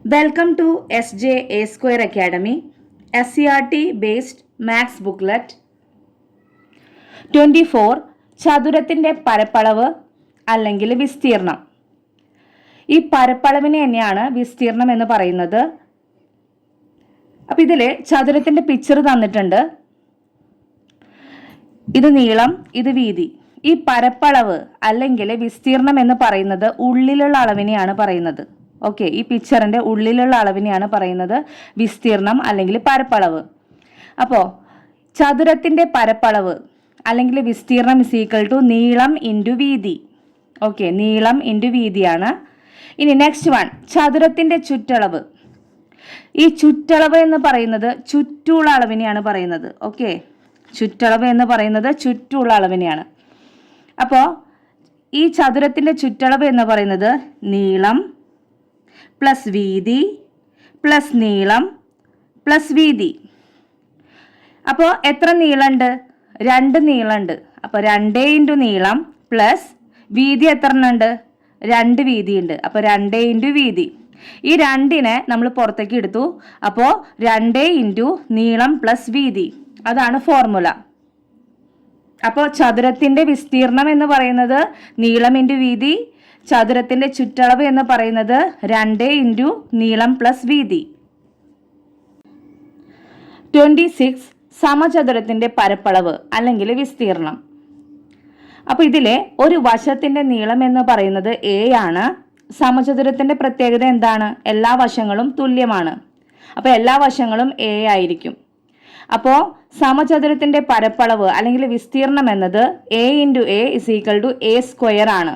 Welcome to SJA Square Academy, SCRT based Maths booklet. 24 ചതുരത്തിൻ്റെ പരപ്പളവ് അല്ലെങ്കിൽ വിസ്തീർണം. ഈ പരപ്പളവിനെ തന്നെയാണ് വിസ്തീർണം എന്ന് പറയുന്നത്. അപ്പോൾ ഇതിൽ ചതുരത്തിൻ്റെ പിക്ചർ തന്നിട്ടുണ്ട്. ഇത് നീളം, ഇത് വീതി. ഈ പരപ്പളവ് അല്ലെങ്കിൽ വിസ്തീർണം എന്ന് പറയുന്നത് ഉള്ളിലുള്ള അളവിനെയാണ് പറയുന്നത്. ഓക്കെ, ഈ പിക്ചറിൻ്റെ ഉള്ളിലുള്ള അളവിനെയാണ് പറയുന്നത് വിസ്തീർണം അല്ലെങ്കിൽ പരപ്പളവ്. അപ്പോൾ ചതുരത്തിൻ്റെ പരപ്പളവ് അല്ലെങ്കിൽ വിസ്തീർണം ഇസ് ഈക്വൽ ടു നീളം ഇൻറ്റു വീതി. ഓക്കെ, നീളം ഇൻറ്റു വീതിയാണ്. ഇനി നെക്സ്റ്റ് വൺ, ചതുരത്തിൻ്റെ ചുറ്റളവ്. ഈ ചുറ്റളവ് എന്ന് പറയുന്നത് ചുറ്റുള്ള അളവിനെയാണ് പറയുന്നത്. ഓക്കെ, ചുറ്റളവ് എന്ന് പറയുന്നത് ചുറ്റുള്ള അളവിനെയാണ്. അപ്പോൾ ഈ ചതുരത്തിൻ്റെ ചുറ്റളവ് എന്ന് പറയുന്നത് നീളം പ്ലസ് വീതി പ്ലസ് നീളം പ്ലസ് വീതി. അപ്പോൾ എത്ര നീളമുണ്ട്? 2 നീളമുണ്ട്. അപ്പോൾ 2 ഇൻറ്റു നീളം പ്ലസ് വീതി എത്ര ഉണ്ട്? 2 വീതിയുണ്ട്. അപ്പോൾ 2 ഇൻറ്റു വീതി. ഈ 2നെ നമ്മൾ പുറത്തേക്ക് എടുത്തു. അപ്പോൾ 2 ഇൻറ്റു നീളം പ്ലസ് വീതി, അതാണ് ഫോർമുല. അപ്പോൾ ചതുരത്തിൻ്റെ വിസ്തീർണം എന്ന് പറയുന്നത് നീളം ഇൻറ്റു വീതി, ചതുരത്തിൻ്റെ ചുറ്റളവ് എന്ന് പറയുന്നത് 2 ഇൻറ്റു നീളം പ്ലസ് വീതി. 26 സമചതുരത്തിൻ്റെ പരപ്പളവ് അല്ലെങ്കിൽ വിസ്തീർണം. അപ്പോൾ ഇതിലെ ഒരു വശത്തിൻ്റെ നീളം എന്ന് പറയുന്നത് a ആണ്. സമചതുരത്തിൻ്റെ പ്രത്യേകത എന്താണ്? എല്ലാ വശങ്ങളും തുല്യമാണ്. അപ്പോൾ എല്ലാ വശങ്ങളും a ആയിരിക്കും. അപ്പോൾ സമചതുരത്തിൻ്റെ പരപ്പളവ് അല്ലെങ്കിൽ വിസ്തീർണം എന്നത് a into a is equal to a square ആണ്.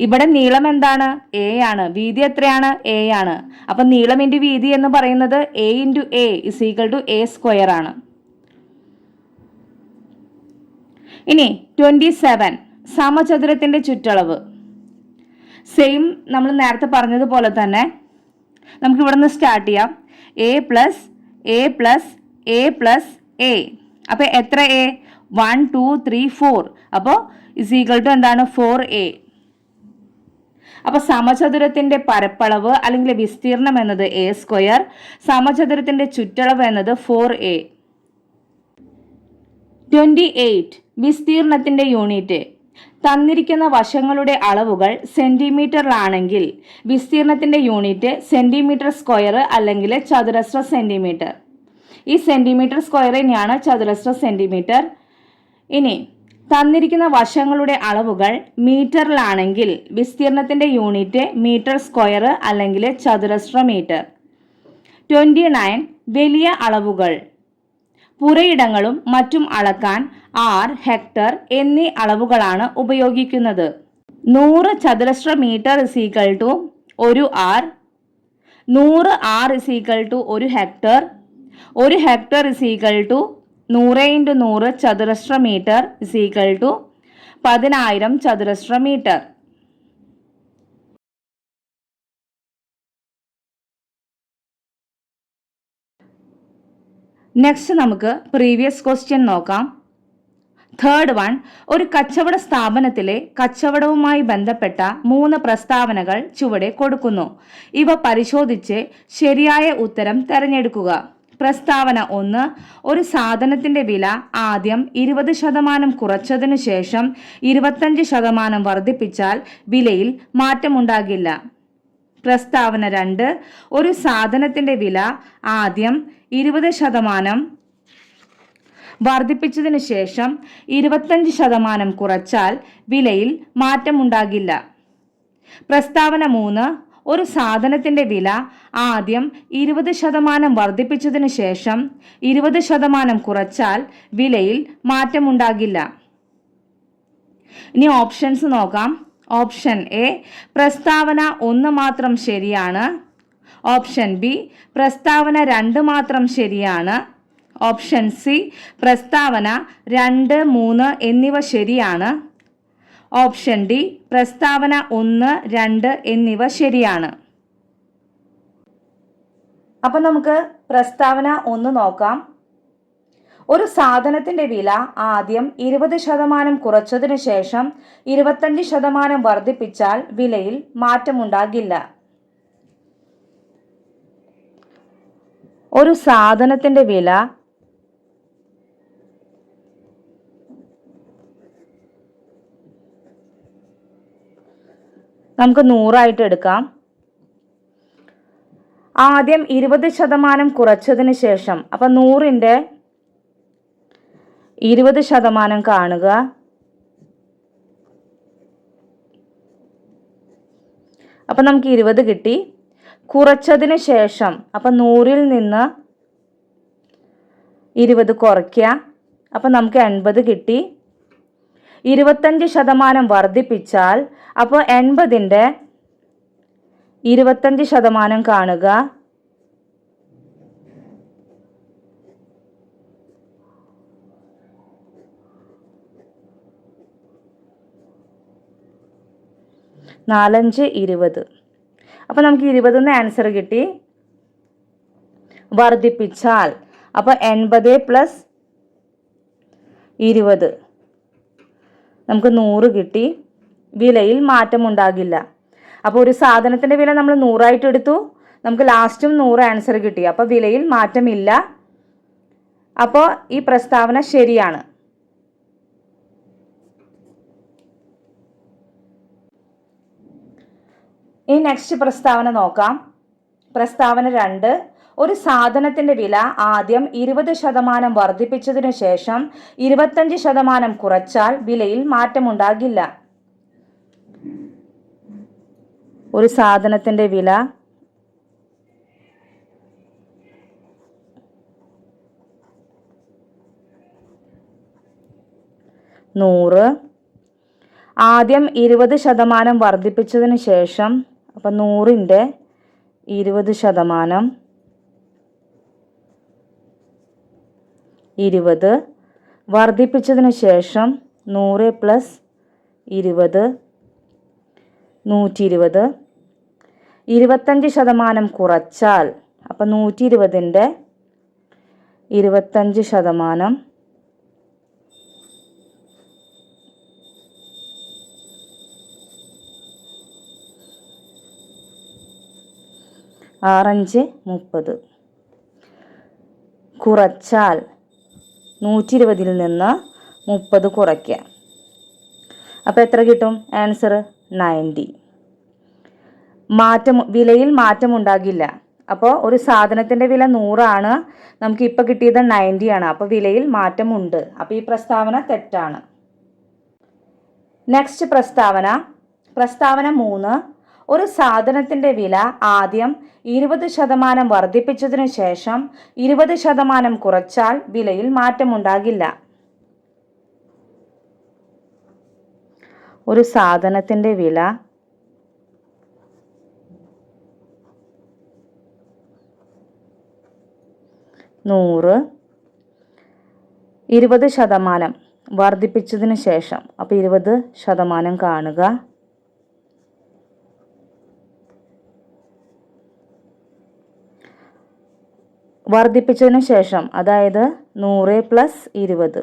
ഇവിടെ നീളം എന്താണ്? a ആണ്. വീതി എത്രയാണ്? a ആണ്. അപ്പം നീളം ഇൻറ്റു വീതി എന്ന് പറയുന്നത് a into a is equal to a square ആണ്. ഇനി 27 സമചതുരത്തിൻ്റെ ചുറ്റളവ്. സെയിം നമ്മൾ നേരത്തെ പറഞ്ഞതുപോലെ തന്നെ നമുക്ക് ഇവിടെ നിന്ന് സ്റ്റാർട്ട് ചെയ്യാം. a plus A plus A plus A. അപ്പോൾ എത്ര a? 1 2 3 4. അപ്പോൾ ഇസ് ഈക്വൽ ടു എന്താണ്? 4a. അപ്പോൾ സമചതുരത്തിൻ്റെ പരപ്പളവ് അല്ലെങ്കിൽ വിസ്തീർണം എന്നത് a സ്ക്വയർ, സമചതുരത്തിൻ്റെ ചുറ്റളവ് എന്നത് 4a. 28 വിസ്തീർണത്തിൻ്റെ യൂണിറ്റ്. തന്നിരിക്കുന്ന വശങ്ങളുടെ അളവുകൾ സെൻറ്റിമീറ്ററിലാണെങ്കിൽ വിസ്തീർണത്തിൻ്റെ യൂണിറ്റ് സെൻറ്റിമീറ്റർ സ്ക്വയർ അല്ലെങ്കിൽ ചതുരശ്ര സെൻറ്റിമീറ്റർ. ഈ സെൻറ്റിമീറ്റർ സ്ക്വയർ തന്നെയാണ് ചതുരശ്ര സെൻറ്റിമീറ്റർ. ഇനി തന്നിരിക്കുന്ന വശങ്ങളുടെ അളവുകൾ മീറ്ററിലാണെങ്കിൽ വിസ്തീർണത്തിൻ്റെ യൂണിറ്റ് മീറ്റർ സ്ക്വയർ അല്ലെങ്കിൽ ചതുരശ്ര മീറ്റർ. 29 വലിയ അളവുകൾ. പുരയിടങ്ങളും മറ്റും അളക്കാൻ ആർ, ഹെക്ടർ എന്നീ അളവുകളാണ് ഉപയോഗിക്കുന്നത്. 100 ചതുരശ്ര metre is equal to 1 are. 100 are is equal to 1 hectare. 1 hectare is equal to 100 into 100 ചതുരശ്ര മീറ്റർ ഇസ് ഈക്വൽ ടു 10,000 ചതുരശ്ര മീറ്റർ. നെക്സ്റ്റ് നമുക്ക് പ്രീവിയസ് ക്വസ്റ്റ്യൻ നോക്കാം. തേർഡ് വൺ, ഒരു കച്ചവട സ്ഥാപനത്തിലെ കച്ചവടവുമായി ബന്ധപ്പെട്ട 3 പ്രസ്താവനകൾ ചുവടെ കൊടുക്കുന്നു. ഇവ പരിശോധിച്ച് ശരിയായ ഉത്തരം തിരഞ്ഞെടുക്കുക. പ്രസ്താവന 1, ഒരു സാധനത്തിൻ്റെ വില ആദ്യം 20% കുറച്ചതിനു ശേഷം 25% വർദ്ധിപ്പിച്ചാൽ വിലയിൽ മാറ്റമുണ്ടാകില്ല. പ്രസ്താവന 2, ഒരു സാധനത്തിൻ്റെ വില ആദ്യം 20% വർദ്ധിപ്പിച്ചതിനു ശേഷം 25% കുറച്ചാൽ വിലയിൽ മാറ്റമുണ്ടാകില്ല. പ്രസ്താവന 3, ഒരു സാധനത്തിൻ്റെ വില ആദ്യം 20% വർദ്ധിപ്പിച്ചതിനു ശേഷം 20% കുറച്ചാൽ വിലയിൽ മാറ്റമുണ്ടാകില്ല. ഇനി ഓപ്ഷൻസ് നോക്കാം. ഓപ്ഷൻ എ, പ്രസ്താവന 1 മാത്രം ശരിയാണ്. ഓപ്ഷൻ ബി, പ്രസ്താവന 2 മാത്രം ശരിയാണ്. ഓപ്ഷൻ സി, പ്രസ്താവന 2, 3 എന്നിവ ശരിയാണ്. ഓപ്ഷൻ ഡി, പ്രസ്താവന 1, 2 എന്നിവ ശരിയാണ്. അപ്പം നമുക്ക് പ്രസ്താവന 1 നോക്കാം. ഒരു സാധനത്തിൻ്റെ വില ആദ്യം 20% കുറച്ചതിനു ശേഷം 25% വർദ്ധിപ്പിച്ചാൽ വിലയിൽ മാറ്റമുണ്ടാകില്ല. ഒരു സാധനത്തിൻ്റെ വില നമുക്ക് 100 എടുക്കാം. ആദ്യം 20% കുറച്ചതിന് ശേഷം, അപ്പം 100ൻ്റെ 20% കാണുക. അപ്പം നമുക്ക് 20 കിട്ടി. കുറച്ചതിന് ശേഷം, അപ്പം 100ൽ നിന്ന് 20 കുറയ്ക്കുക. അപ്പം നമുക്ക് 80 കിട്ടി. 25% വർദ്ധിപ്പിച്ചാൽ, അപ്പോൾ 80ൻ്റെ 25% കാണുക. നാലഞ്ച് 20. അപ്പോൾ നമുക്ക് 20 ആൻസർ കിട്ടി. വർദ്ധിപ്പിച്ചാൽ, അപ്പോൾ 80 + 20 നമുക്ക് 100 കിട്ടി. വിലയിൽ മാറ്റമുണ്ടാകില്ല. അപ്പോൾ ഒരു സാധനത്തിൻ്റെ വില നമ്മൾ 100 എടുത്തു. നമുക്ക് ലാസ്റ്റും 100 ആൻസർ കിട്ടി. അപ്പോൾ വിലയിൽ മാറ്റമില്ല. അപ്പോൾ ഈ പ്രസ്താവന ശരിയാണ്. ഇനി നെക്സ്റ്റ് പ്രസ്താവന നോക്കാം. പ്രസ്താവന 2. ഒരു സാധനത്തിൻ്റെ വില ആദ്യം 20% വർദ്ധിപ്പിച്ചതിനു ശേഷം 25% കുറച്ചാൽ വിലയിൽ മാറ്റമുണ്ടാകില്ല. ഒരു സാധനത്തിൻ്റെ വില നൂറ്. ആദ്യം 20% വർദ്ധിപ്പിച്ചതിന് ശേഷം, അപ്പം 100ൻ്റെ 20% 20 വർദ്ധിപ്പിച്ചതിന് ശേഷം 100 + 20 120. 25% കുറച്ചാൽ, അപ്പം 120ൻ്റെ 25% 6×5 30. കുറച്ചാൽ 120ൽ നിന്ന് 30 കുറയ്ക്കുക. അപ്പോൾ എത്ര കിട്ടും? ആൻസർ 90. വിലയിൽ മാറ്റമുണ്ടാകില്ല. അപ്പോൾ ഒരു സാധനത്തിൻ്റെ വില 100 ആണ്. നമുക്ക് ഇപ്പോൾ കിട്ടിയത് 90 ആണ്. അപ്പോൾ വിലയിൽ മാറ്റമുണ്ട്. അപ്പോൾ ഈ പ്രസ്താവന തെറ്റാണ്. നെക്സ്റ്റ് പ്രസ്താവന 3. ഒരു സാധനത്തിൻ്റെ വില ആദ്യം 20% വർദ്ധിപ്പിച്ചതിനു ശേഷം 20% കുറച്ചാൽ വിലയിൽ മാറ്റമുണ്ടാകില്ല. ഒരു സാധനത്തിൻ്റെ വില നൂറ്. 20% വർദ്ധിപ്പിച്ചതിന് ശേഷം, അപ്പോൾ 20% കാണുക. വർദ്ധിപ്പിച്ചതിന് ശേഷം, അതായത് 100 + 20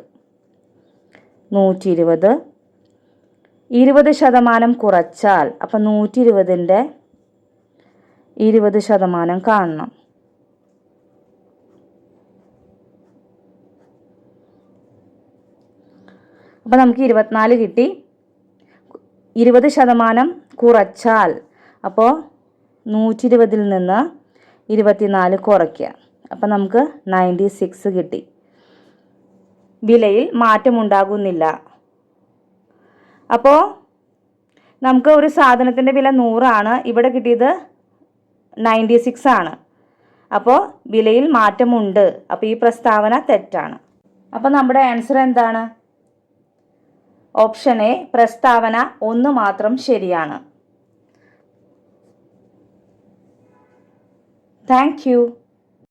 120. 20% കുറച്ചാൽ, അപ്പം 120ൻ്റെ 20% കാണണം. അപ്പം നമുക്ക് 24 കിട്ടി. 20% കുറച്ചാൽ, അപ്പോൾ 120ൽ നിന്ന് 24 കുറയ്ക്കുക. അപ്പം നമുക്ക് 96 കിട്ടി. വിലയിൽ മാറ്റമുണ്ടാകുന്നില്ല. അപ്പോൾ നമുക്ക് ഒരു സാധനത്തിൻ്റെ വില 100 ആണ്. ഇവിടെ കിട്ടിയത് 96 ആണ്. അപ്പോൾ വിലയിൽ മാറ്റമുണ്ട്. അപ്പോൾ ഈ പ്രസ്താവന തെറ്റാണ്. അപ്പോൾ നമ്മുടെ ആൻസർ എന്താണ്? ഓപ്ഷൻ എ, പ്രസ്താവന 1 മാത്രം ശരിയാണ്. Thank you.